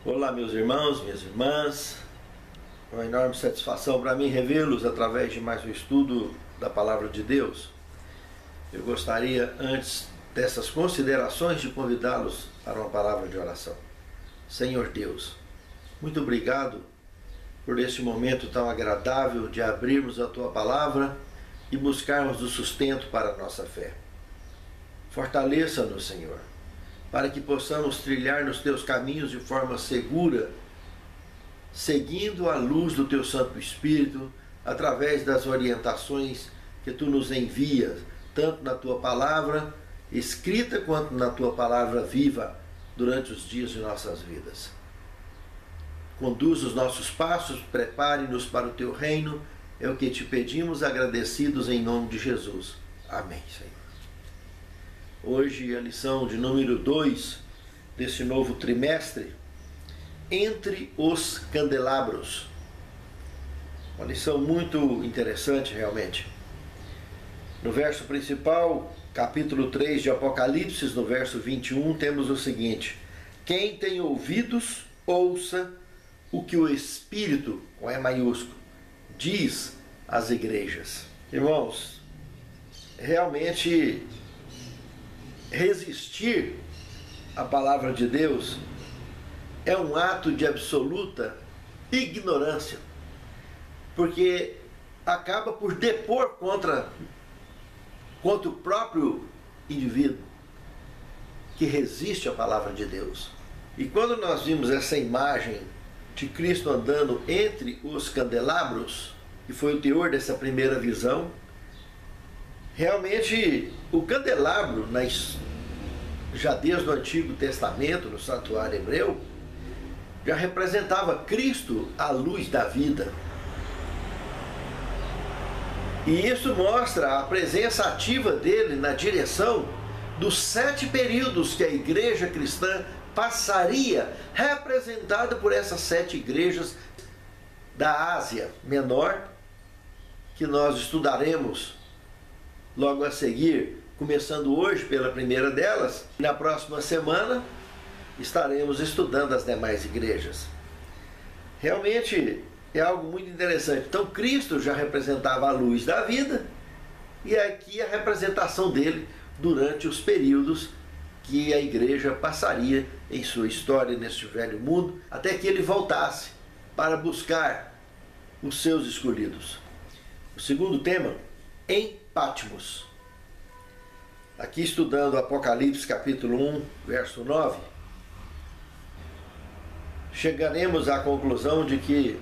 Olá, meus irmãos, minhas irmãs. É uma enorme satisfação para mim revê-los através de mais um estudo da Palavra de Deus. Eu gostaria, antes dessas considerações, de convidá-los para uma palavra de oração. Senhor Deus, muito obrigado por este momento tão agradável de abrirmos a Tua Palavra e buscarmos o sustento para a nossa fé. Fortaleça-nos, Senhor, para que possamos trilhar nos Teus caminhos de forma segura, seguindo a luz do Teu Santo Espírito, através das orientações que Tu nos envias, tanto na Tua Palavra escrita, quanto na Tua Palavra viva, durante os dias de nossas vidas. Conduz os nossos passos, prepare-nos para o Teu reino, é o que Te pedimos, agradecidos em nome de Jesus. Amém, Senhor. Hoje a lição de número 2 desse novo trimestre, Entre os Candelabros. Uma lição muito interessante realmente. No verso principal, capítulo 3 de Apocalipse, no verso 21, temos o seguinte: quem tem ouvidos, ouça o que o Espírito, com E maiúsculo, diz às igrejas. Irmãos, realmente resistir à palavra de Deus é um ato de absoluta ignorância, porque acaba por depor contra o próprio indivíduo que resiste à palavra de Deus. E quando nós vimos essa imagem de Cristo andando entre os candelabros, que foi o teor dessa primeira visão, realmente o candelabro, já desde o Antigo Testamento, no santuário hebreu, já representava Cristo, a luz da vida. E isso mostra a presença ativa dele na direção dos 7 períodos que a igreja cristã passaria, representada por essas 7 igrejas da Ásia Menor, que nós estudaremos logo a seguir, começando hoje pela primeira delas. Na próxima semana estaremos estudando as demais igrejas. Realmente é algo muito interessante. Então Cristo já representava a luz da vida, e aqui a representação dele durante os períodos que a igreja passaria em sua história neste velho mundo, até que ele voltasse para buscar os seus escolhidos. O segundo tema, em Patmos. Aqui estudando Apocalipse capítulo 1, verso 9, chegaremos à conclusão de que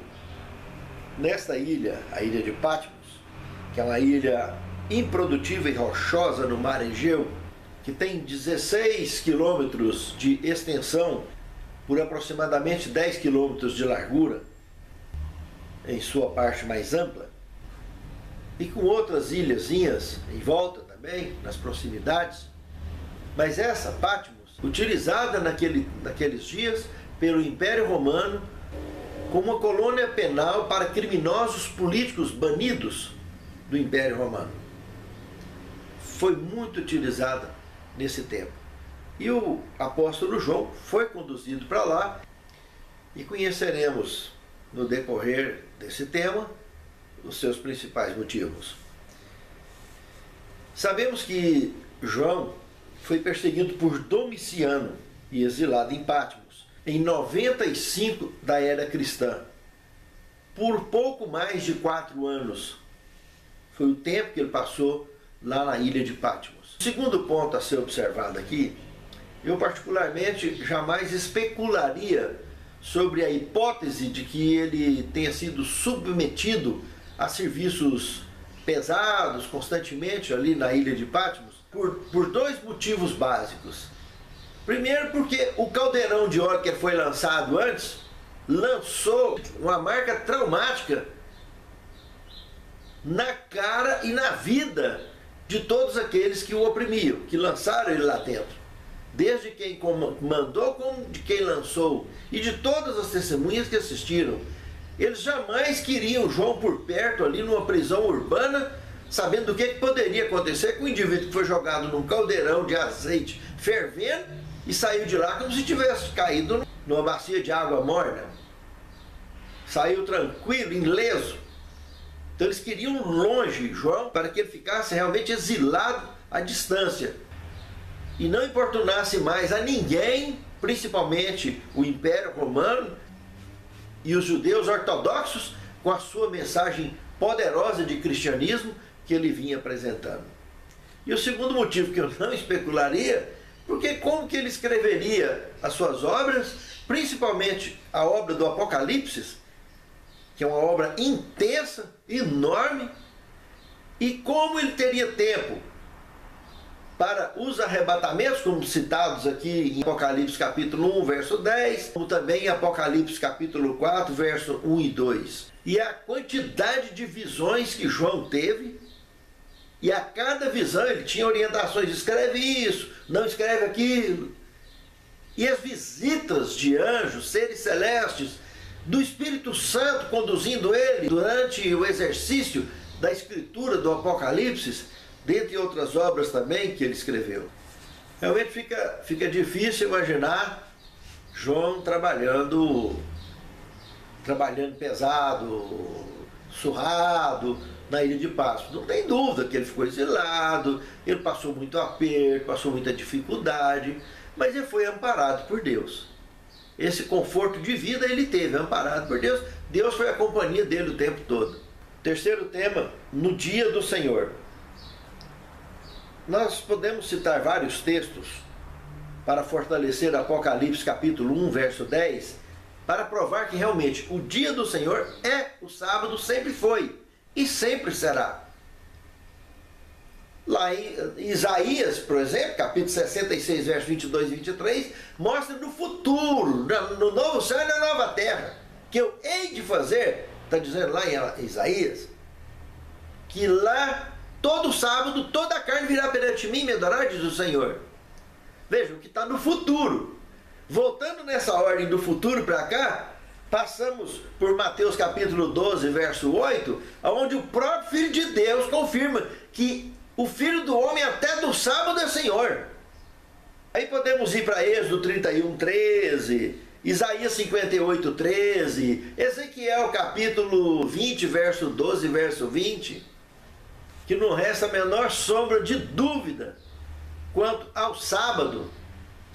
nesta ilha, a ilha de Patmos, que é uma ilha improdutiva e rochosa no mar Egeu, que tem 16 quilômetros de extensão por aproximadamente 10 quilômetros de largura, em sua parte mais ampla, e com outras ilhazinhas em volta também, nas proximidades. Mas essa Patmos, utilizada naqueles dias pelo Império Romano como uma colônia penal para criminosos políticos banidos do Império Romano, foi muito utilizada nesse tempo. E o apóstolo João foi conduzido para lá, e conheceremos no decorrer desse tema os seus principais motivos. Sabemos que João foi perseguido por Domiciano e exilado em Patmos em 95 da era cristã, por pouco mais de 4 anos. Foi o tempo que ele passou lá na ilha de Patmos. O segundo ponto a ser observado aqui, eu particularmente jamais especularia sobre a hipótese de que ele tenha sido submetido a serviços pesados constantemente ali na ilha de Patmos, por 2 motivos básicos. Primeiro, porque o caldeirão de óleo que foi lançado antes lançou uma marca traumática na cara e na vida de todos aqueles que o oprimiam, que lançaram ele lá dentro, desde quem mandou como de quem lançou, e de todas as testemunhas que assistiram. Eles jamais queriam João por perto ali numa prisão urbana, sabendo do que poderia acontecer com o indivíduo que foi jogado num caldeirão de azeite fervendo e saiu de lá como se tivesse caído numa bacia de água morna. Saiu tranquilo, ileso. Então eles queriam longe João para que ele ficasse realmente exilado à distância e não importunasse mais a ninguém, principalmente o Império Romano e os judeus ortodoxos, com a sua mensagem poderosa de cristianismo que ele vinha apresentando. E o segundo motivo que eu não especularia, porque como que ele escreveria as suas obras, principalmente a obra do Apocalipse, que é uma obra intensa, enorme, e como ele teria tempo para os arrebatamentos, como citados aqui em Apocalipse capítulo 1, verso 10, como também em Apocalipse capítulo 4, verso 1 e 2. E a quantidade de visões que João teve, e a cada visão ele tinha orientações, escreve isso, não escreve aquilo. E as visitas de anjos, seres celestes, do Espírito Santo conduzindo ele durante o exercício da escritura do Apocalipse, dentre outras obras também que ele escreveu. Realmente fica difícil imaginar João trabalhando pesado, surrado na ilha de Patmos. Não tem dúvida que ele ficou exilado, ele passou muito aperto, passou muita dificuldade, mas ele foi amparado por Deus. Esse conforto de vida ele teve, amparado por Deus. Deus foi a companhia dele o tempo todo. Terceiro tema, no dia do Senhor. Nós podemos citar vários textos para fortalecer Apocalipse capítulo 1, verso 10, para provar que realmente o dia do Senhor é o sábado, sempre foi e sempre será. Lá em Isaías, por exemplo, capítulo 66, verso 22 e 23, mostra no futuro, no novo céu e na nova terra, que eu hei de fazer, está dizendo lá em Isaías, que lá todo sábado toda a carne virá perante mim e me adorará, diz o Senhor. Vejam, que está no futuro. Voltando nessa ordem do futuro para cá, passamos por Mateus capítulo 12, verso 8, onde o próprio Filho de Deus confirma que o Filho do Homem até do sábado é Senhor. Aí podemos ir para Êxodo 31, 13, Isaías 58, 13, Ezequiel capítulo 20, verso 12, verso 20, que não resta a menor sombra de dúvida quanto ao sábado,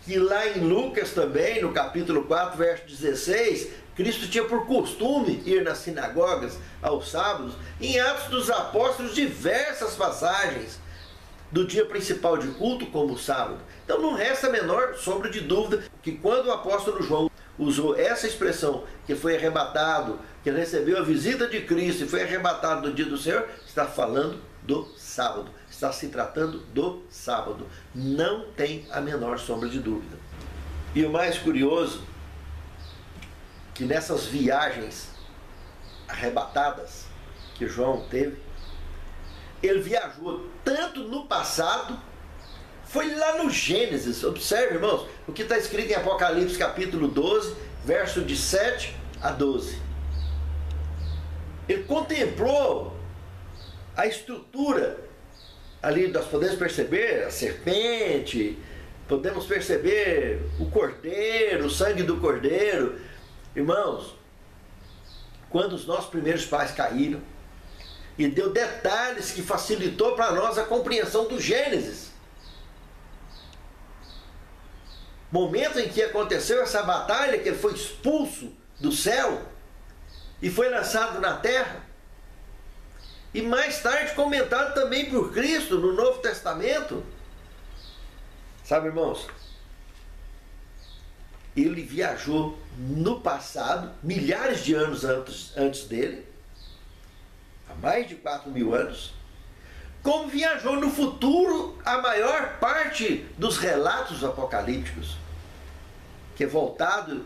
que lá em Lucas também, no capítulo 4, verso 16, Cristo tinha por costume ir nas sinagogas aos sábados. Em Atos dos Apóstolos, diversas passagens do dia principal de culto como o sábado. Então não resta a menor sombra de dúvida que quando o apóstolo João usou essa expressão, que foi arrebatado, que recebeu a visita de Cristo e foi arrebatado no dia do Senhor, está falando do sábado, está se tratando do sábado. Não tem a menor sombra de dúvida. E o mais curioso, que nessas viagens arrebatadas que João teve, ele viajou tanto no passado, foi lá no Gênesis. Observe, irmãos, o que está escrito em Apocalipse capítulo 12, verso de 7 a 12. Ele contemplou a estrutura ali, nós podemos perceber a serpente, podemos perceber o cordeiro, o sangue do cordeiro. Irmãos, quando os nossos primeiros pais caíram, e deu detalhes que facilitou para nós a compreensão do Gênesis. Momento em que aconteceu essa batalha, que ele foi expulso do céu e foi lançado na terra. E mais tarde comentado também por Cristo no Novo Testamento. Sabe, irmãos? Ele viajou no passado, milhares de anos antes dele, há mais de 4.000 anos, como viajou no futuro a maior parte dos relatos apocalípticos, que é voltado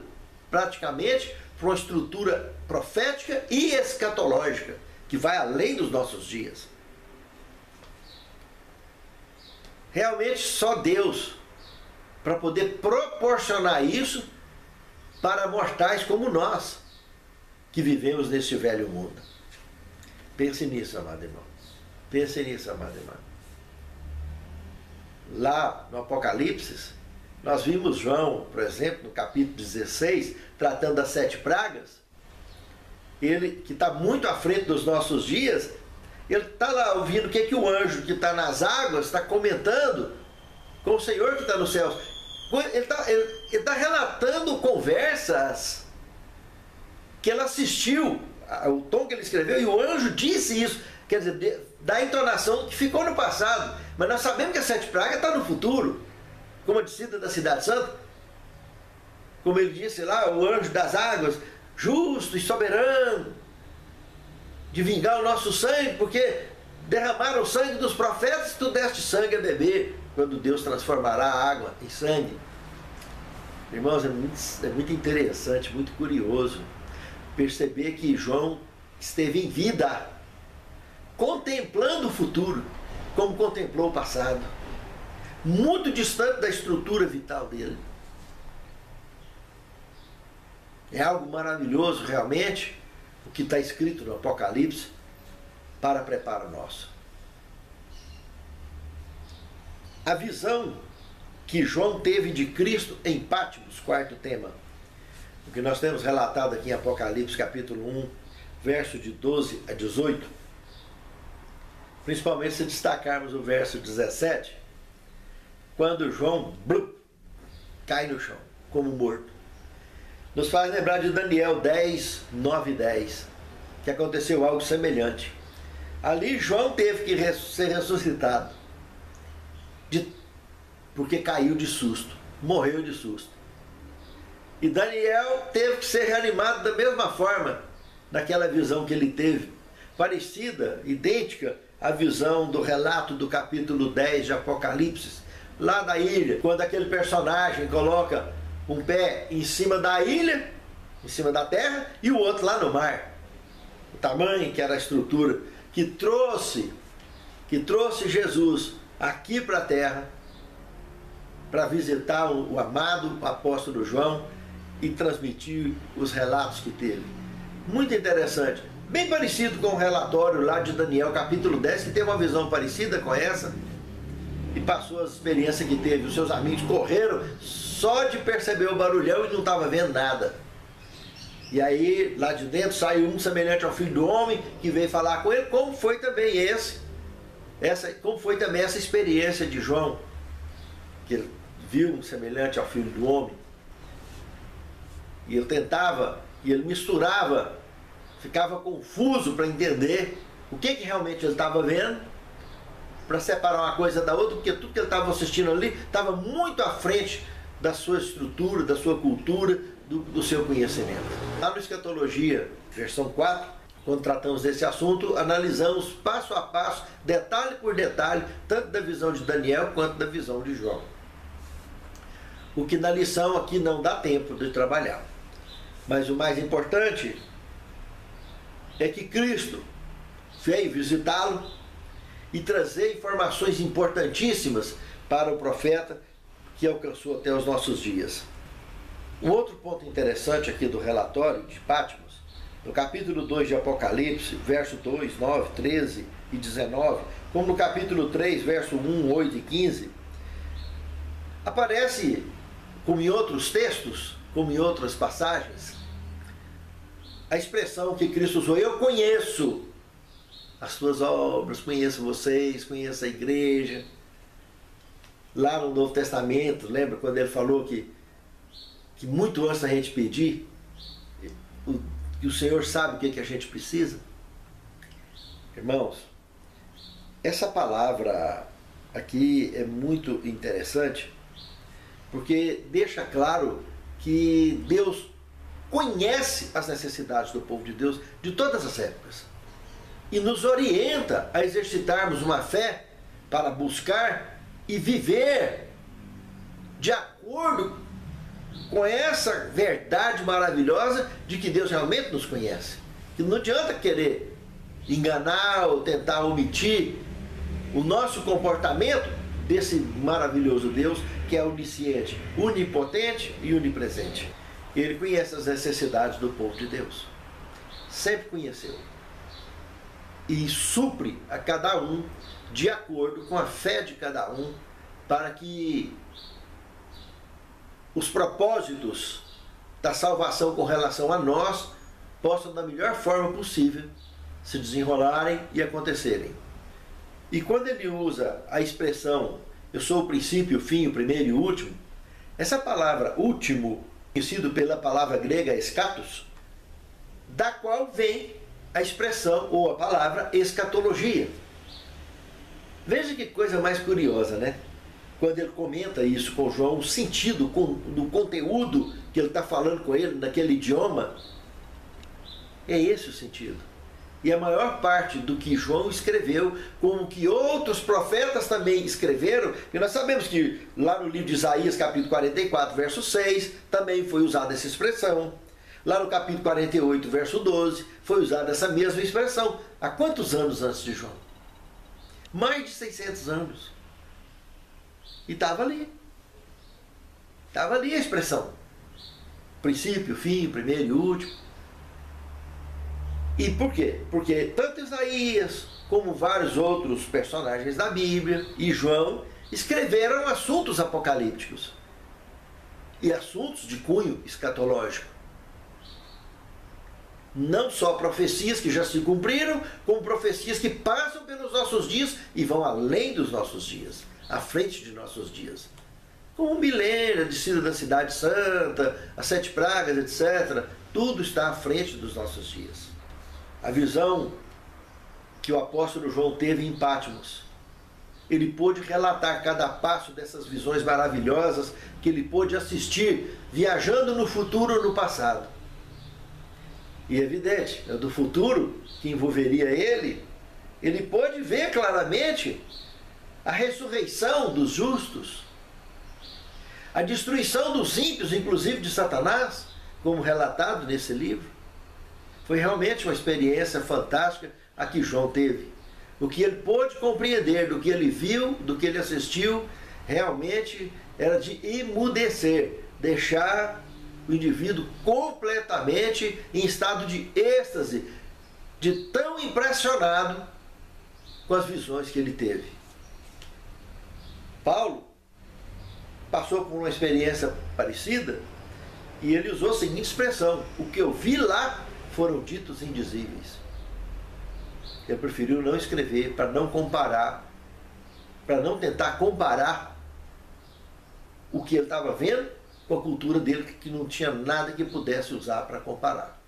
praticamente para uma estrutura profética e escatológica, que vai além dos nossos dias. Realmente só Deus para poder proporcionar isso para mortais como nós, que vivemos neste velho mundo. Pense nisso, amado irmão. Pense nisso, amado irmão. Lá no Apocalipse, Nós vimos João, por exemplo, no capítulo 16, tratando das 7 pragas. Ele, que está muito à frente dos nossos dias, ele está lá ouvindo o que o anjo que está nas águas está comentando com o Senhor que está nos céus. Ele está relatando conversas que ele assistiu, o tom que ele escreveu, e o anjo disse isso. Quer dizer, da entonação que ficou no passado. Mas nós sabemos que as 7 pragas estão no futuro. Como a descida da cidade santa. Como ele disse lá, o anjo das águas, justo e soberano, de vingar o nosso sangue, porque derramaram o sangue dos profetas e tu deste sangue a beber, quando Deus transformará a água em sangue. Irmãos, é muito interessante, muito curioso perceber que João esteve em vida, contemplando o futuro, como contemplou o passado, muito distante da estrutura vital dele. É algo maravilhoso realmente o que está escrito no Apocalipse para preparo nosso. A visão que João teve de Cristo em Patmos, quarto tema, o que nós temos relatado aqui em Apocalipse capítulo 1, verso de 12 a 18, principalmente se destacarmos o verso 17, quando João cai no chão, como morto. Nos faz lembrar de Daniel 10, 9 e 10, que aconteceu algo semelhante. Ali João teve que ser ressuscitado, porque caiu de susto, morreu de susto. E Daniel teve que ser reanimado da mesma forma, naquela visão que ele teve, parecida, idêntica à visão do relato do capítulo 10 de Apocalipse, lá da ilha, quando aquele personagem coloca um pé em cima da ilha, em cima da terra, e o outro lá no mar. O tamanho que era a estrutura que trouxe Jesus aqui para a terra, para visitar o amado apóstolo João e transmitir os relatos que teve. Muito interessante. Bem parecido com o relatório lá de Daniel, capítulo 10, que teve uma visão parecida com essa, e passou as experiências que teve. Os seus amigos correram só de perceber o barulhão e não estava vendo nada. E aí, lá de dentro, saiu um semelhante ao Filho do Homem, que veio falar com ele, como foi também essa experiência de João, que ele viu um semelhante ao Filho do Homem. E ele tentava, e ele misturava, ficava confuso para entender o que realmente ele estava vendo, para separar uma coisa da outra, porque tudo que ele estava assistindo ali estava muito à frente da sua estrutura, da sua cultura, do seu conhecimento. Lá no Escatologia, versão 4, quando tratamos desse assunto, analisamos passo a passo, detalhe por detalhe, tanto da visão de Daniel quanto da visão de João. O que na lição aqui não dá tempo de trabalhar. Mas o mais importante é que Cristo veio visitá-lo e trazer informações importantíssimas para o profeta que alcançou até os nossos dias. Um outro ponto interessante aqui do relatório de Patmos, no capítulo 2 de Apocalipse, verso 2, 9, 13 e 19, como no capítulo 3, verso 1, 8 e 15, aparece, como em outros textos, como em outras passagens, a expressão que Cristo usou: eu conheço as tuas obras, conheço vocês, conheço a igreja. Lá no Novo Testamento, lembra quando ele falou que muito antes da gente pedir, que o Senhor sabe o que a gente precisa? Irmãos, essa palavra aqui é muito interessante, porque deixa claro que Deus conhece as necessidades do povo de Deus de todas as épocas e nos orienta a exercitarmos uma fé para buscar e viver de acordo com essa verdade maravilhosa de que Deus realmente nos conhece. Que não adianta querer enganar ou tentar omitir o nosso comportamento desse maravilhoso Deus que é onisciente, onipotente e onipresente. Ele conhece as necessidades do povo de Deus. Sempre conheceu. E supre a cada um de acordo com a fé de cada um, para que os propósitos da salvação com relação a nós possam, da melhor forma possível, se desenrolarem e acontecerem. E quando ele usa a expressão eu sou o princípio, o fim, o primeiro e o último, essa palavra último, conhecido pela palavra grega eschatos, da qual vem a expressão ou a palavra escatologia. Veja que coisa mais curiosa, né? Quando ele comenta isso com João, o sentido do conteúdo que ele está falando com ele naquele idioma, é esse o sentido. E a maior parte do que João escreveu, como que outros profetas também escreveram, e nós sabemos que lá no livro de Isaías, capítulo 44, verso 6, também foi usada essa expressão. Lá no capítulo 48, verso 12, foi usada essa mesma expressão. Há quantos anos antes de João? Mais de 600 anos. E estava ali. Estava ali a expressão. Princípio, fim, primeiro e último. E por quê? Porque tanto Isaías como vários outros personagens da Bíblia e João escreveram assuntos apocalípticos e assuntos de cunho escatológico. Não só profecias que já se cumpriram, como profecias que passam pelos nossos dias e vão além dos nossos dias, à frente de nossos dias. Como o milênio, a descida da cidade santa, as 7 pragas, etc. Tudo está à frente dos nossos dias. A visão que o apóstolo João teve em Patmos, ele pôde relatar cada passo dessas visões maravilhosas que ele pôde assistir, viajando no futuro ou no passado. E é evidente, do futuro que envolveria ele pôde ver claramente a ressurreição dos justos, a destruição dos ímpios, inclusive de Satanás, como relatado nesse livro. Foi realmente uma experiência fantástica a que João teve. O que ele pôde compreender, do que ele viu, do que ele assistiu, realmente era de emudecer, deixar o indivíduo completamente em estado de êxtase, de tão impressionado com as visões que ele teve. Paulo passou por uma experiência parecida e ele usou a seguinte expressão: o que eu vi lá foram ditos indizíveis. Ele preferiu não escrever para não comparar, para não tentar comparar o que ele estava vendo com a cultura dele, que não tinha nada que pudesse usar para comparar.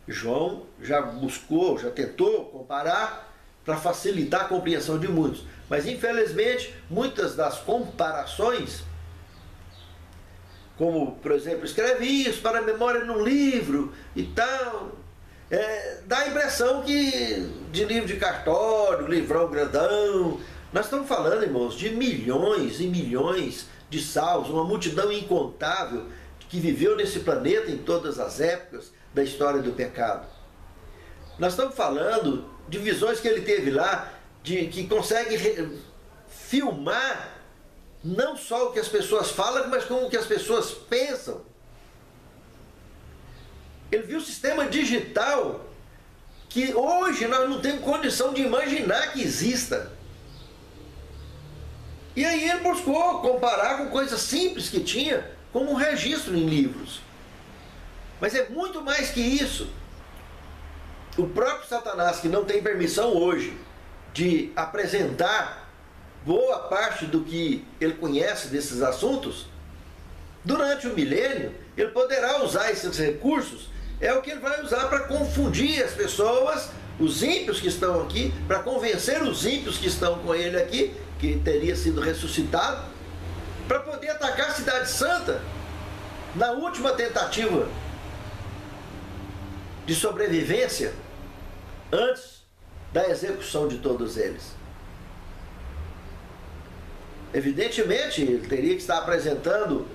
João já buscou, já tentou comparar para facilitar a compreensão de muitos, mas infelizmente muitas das comparações, como, por exemplo, escreve isso para a memória num livro e tal, dá a impressão que de livro de cartório, livrão grandão. Nós estamos falando, irmãos, de milhões e milhões de salvos, uma multidão incontável que viveu nesse planeta em todas as épocas da história do pecado. Nós estamos falando de visões que ele teve lá, que consegue filmar não só o que as pessoas falam, mas como o que as pessoas pensam. Ele viu o sistema digital que hoje nós não temos condição de imaginar que exista. E aí ele buscou comparar com coisas simples que tinha, como um registro em livros. Mas é muito mais que isso. O próprio Satanás, que não tem permissão hoje de apresentar boa parte do que ele conhece desses assuntos, durante o milênio, ele poderá usar esses recursos, é o que ele vai usar para confundir as pessoas, os ímpios que estão aqui, para convencer os ímpios que estão com ele aqui, que teria sido ressuscitado, para poder atacar a cidade santa, na última tentativa de sobrevivência, antes da execução de todos eles. Evidentemente, ele teria que estar apresentando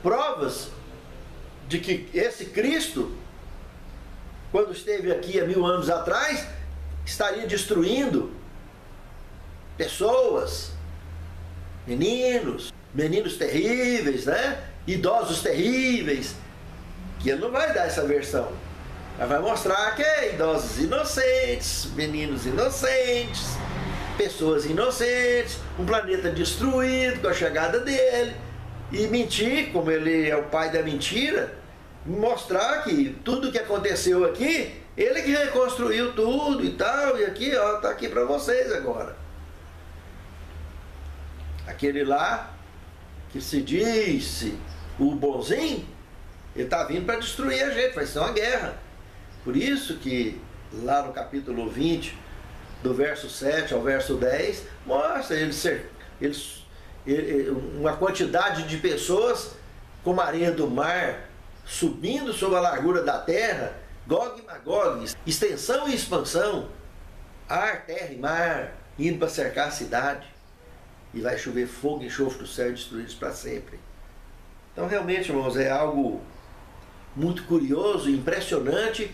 provas de que esse Cristo, quando esteve aqui há 1000 anos atrás, estaria destruindo pessoas, meninos terríveis, né? Idosos terríveis, que ele não vai dar essa versão. Mas vai mostrar que é idosos inocentes, meninos inocentes, pessoas inocentes, um planeta destruído com a chegada dele. e mentir, como ele é o pai da mentira, mostrar que tudo que aconteceu aqui, ele que reconstruiu tudo e tal, e aqui, ó, tá aqui para vocês agora. Aquele lá que se disse o bonzinho, ele está vindo para destruir a gente, vai ser uma guerra. Por isso que lá no capítulo 20, do verso 7 ao verso 10, mostra uma quantidade de pessoas como a areia do mar, subindo sobre a largura da terra, Gog e Magog, extensão e expansão, ar, terra e mar, indo para cercar a cidade. E vai chover fogo e enxofre do céu e destruí-los para sempre. Então realmente, irmãos, é algo muito curioso e impressionante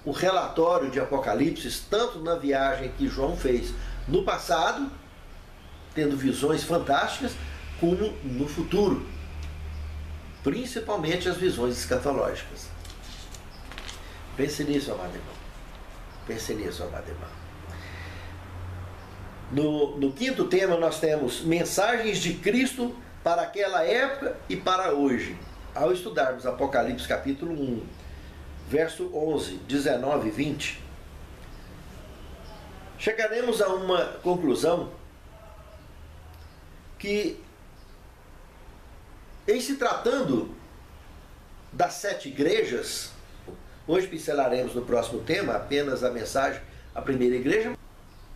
o relatório de Apocalipse, tanto na viagem que João fez no passado, tendo visões fantásticas, como no futuro, principalmente as visões escatológicas. Pense nisso, amado irmão. Pense nisso, amado irmão. No quinto tema nós temos mensagens de Cristo para aquela época e para hoje. Ao estudarmos Apocalipse capítulo 1, verso 11, 19 e 20, chegaremos a uma conclusão que, em se tratando das 7 igrejas, hoje pincelaremos no próximo tema apenas a mensagem à primeira igreja,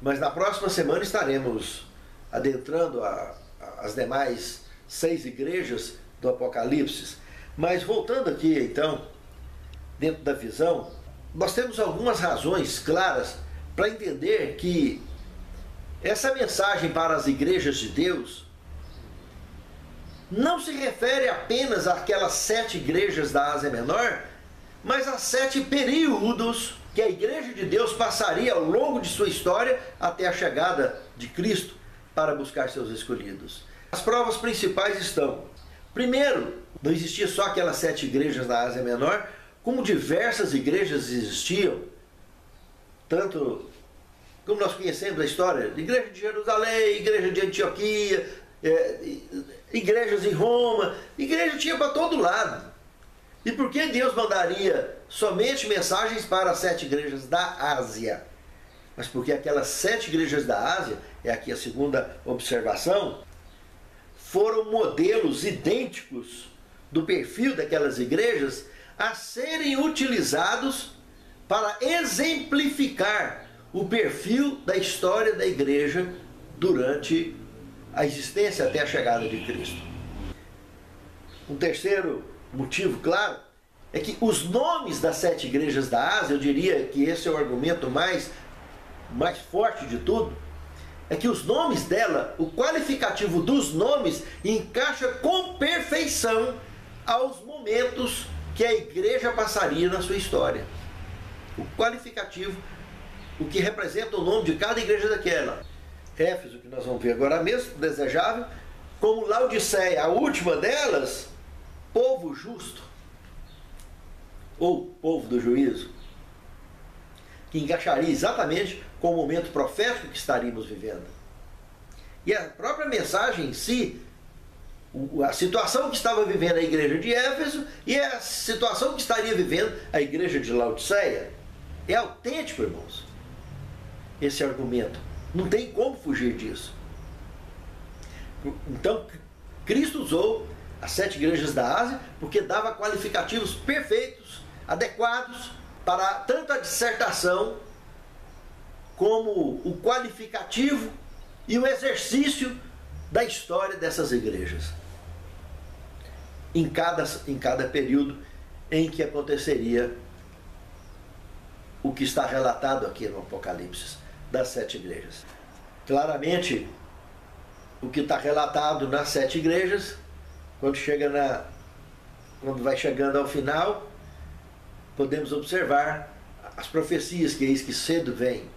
mas na próxima semana estaremos adentrando as demais 6 igrejas do Apocalipse. Mas voltando aqui então, dentro da visão, nós temos algumas razões claras para entender que essa mensagem para as igrejas de Deus não se refere apenas àquelas 7 igrejas da Ásia Menor, mas a 7 períodos que a igreja de Deus passaria ao longo de sua história até a chegada de Cristo para buscar seus escolhidos. As provas principais estão: primeiro, não existia só aquelas 7 igrejas da Ásia Menor, como diversas igrejas existiam, tanto como nós conhecemos a história, igreja de Jerusalém, igreja de Antioquia, igrejas em Roma, igreja tinha para todo lado. E por que Deus mandaria somente mensagens para as 7 igrejas da Ásia? Mas porque aquelas 7 igrejas da Ásia, é aqui a segunda observação, foram modelos idênticos do perfil daquelas igrejas a serem utilizados para exemplificar o perfil da história da igreja durante a existência até a chegada de Cristo. Um terceiro motivo, claro, é que os nomes das 7 igrejas da Ásia, eu diria que esse é o argumento mais forte de tudo, é que os nomes dela, o qualificativo dos nomes, encaixa com perfeição aos momentos que a igreja passaria na sua história. O qualificativo, o que representa o nome de cada igreja daquela. Éfeso, que nós vamos ver agora mesmo, desejável, como Laodiceia, a última delas, povo justo, ou povo do juízo, que encaixaria exatamente com o momento profético que estaríamos vivendo. E a própria mensagem em si, a situação que estava vivendo a igreja de Éfeso e a situação que estaria vivendo a igreja de Laodiceia, é autêntico, irmãos, esse argumento. Não tem como fugir disso. Então, Cristo usou as 7 igrejas da Ásia porque dava qualificativos perfeitos, adequados para tanto a dissertação como o qualificativo e o exercício da história dessas igrejas em cada período em que aconteceria o que está relatado aqui no Apocalipse das 7 igrejas. Claramente, o que está relatado nas 7 igrejas, quando vai chegando ao final, podemos observar as profecias que eis que cedo vem.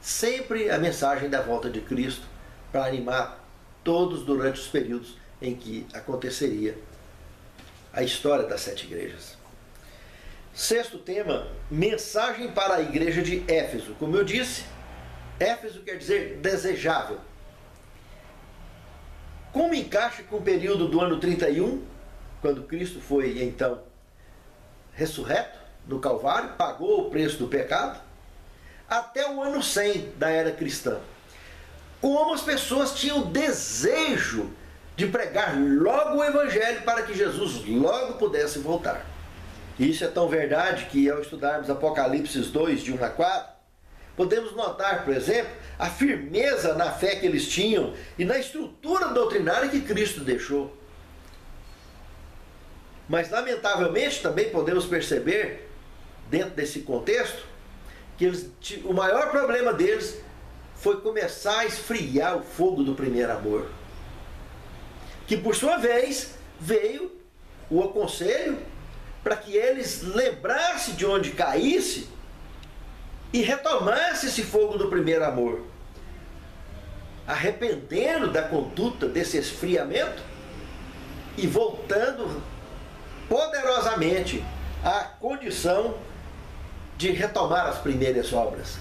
Sempre a mensagem da volta de Cristo para animar todos durante os períodos em que aconteceria a história das 7 igrejas. Sexto tema, mensagem para a igreja de Éfeso. Como eu disse, Éfeso quer dizer desejável. como encaixa com o período do ano 31, quando Cristo foi então ressurreto no Calvário, pagou o preço do pecado, até o ano 100 da era cristã. Como as pessoas tinham desejo de pregar logo o Evangelho para que Jesus logo pudesse voltar. Isso é tão verdade que, ao estudarmos Apocalipse 2, de 1 a 4, podemos notar, por exemplo, a firmeza na fé que eles tinham e na estrutura doutrinária que Cristo deixou. Mas, lamentavelmente, também podemos perceber, dentro desse contexto, que o maior problema deles foi começar a esfriar o fogo do primeiro amor. Que, por sua vez, veio o aconselho para que eles lembrassem de onde caísse e retomassem esse fogo do primeiro amor, arrependendo da conduta desse esfriamento e voltando poderosamente à condição de retomar as primeiras obras,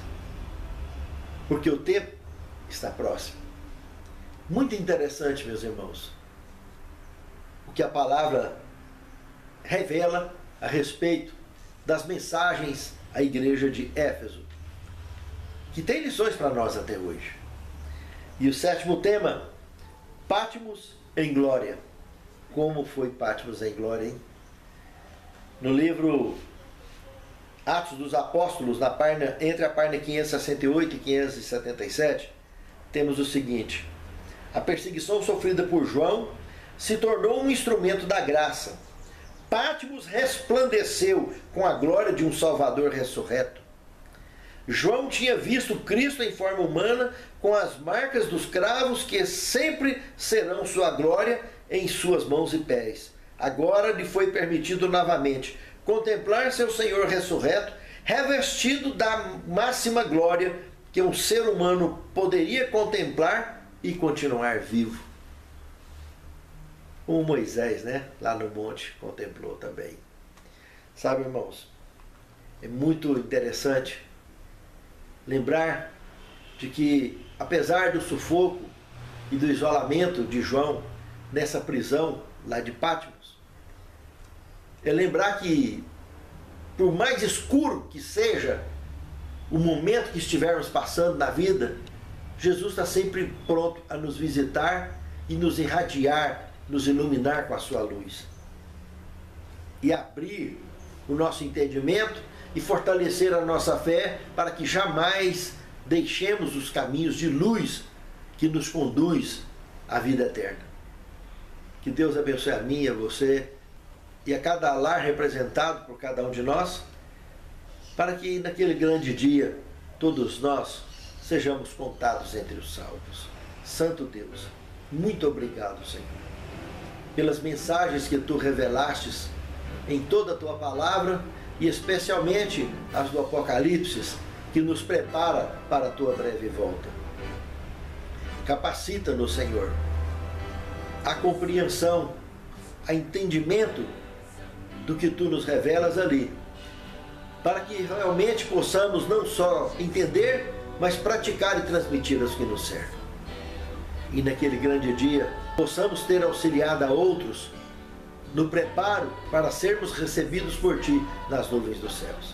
porque o tempo está próximo. Muito interessante, meus irmãos, o que a palavra revela a respeito das mensagens à igreja de Éfeso, que tem lições para nós até hoje. E o sétimo tema, Patmos em glória. Como foi Patmos em glória, hein? No livro Atos dos Apóstolos, entre a página 568 e 577, temos o seguinte: a perseguição sofrida por João se tornou um instrumento da graça. Patmos resplandeceu com a glória de um Salvador ressurreto. João tinha visto Cristo em forma humana, com as marcas dos cravos que sempre serão sua glória em suas mãos e pés. Agora lhe foi permitido novamente contemplar seu Senhor ressurreto, revestido da máxima glória que um ser humano poderia contemplar e continuar vivo. Como Moisés, né? Lá no monte contemplou também. Sabe, irmãos, é muito interessante lembrar de que, apesar do sufoco e do isolamento de João nessa prisão lá de Patmos, é lembrar que, por mais escuro que seja o momento que estivermos passando na vida, Jesus está sempre pronto a nos visitar e nos irradiar, nos iluminar com a sua luz. E abrir o nosso entendimento e fortalecer a nossa fé para que jamais deixemos os caminhos de luz que nos conduz à vida eterna. Que Deus abençoe a mim e a você e a cada lar representado por cada um de nós, para que naquele grande dia todos nós sejamos contados entre os salvos. Santo Deus, muito obrigado, Senhor, pelas mensagens que Tu revelastes em toda a Tua palavra e especialmente as do Apocalipse, que nos prepara para a Tua breve volta. Capacita-nos, Senhor, a compreensão, a entendimento do que Tu nos revelas ali, para que realmente possamos não só entender, mas praticar e transmitir aos que nos cercam. E naquele grande dia, possamos ter auxiliado a outros no preparo para sermos recebidos por Ti nas nuvens dos céus.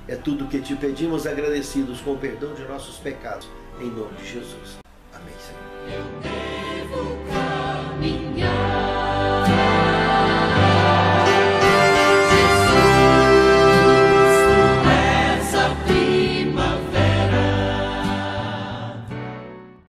É tudo o que Te pedimos, agradecidos com o perdão de nossos pecados, em nome de Jesus. Amém, Senhor.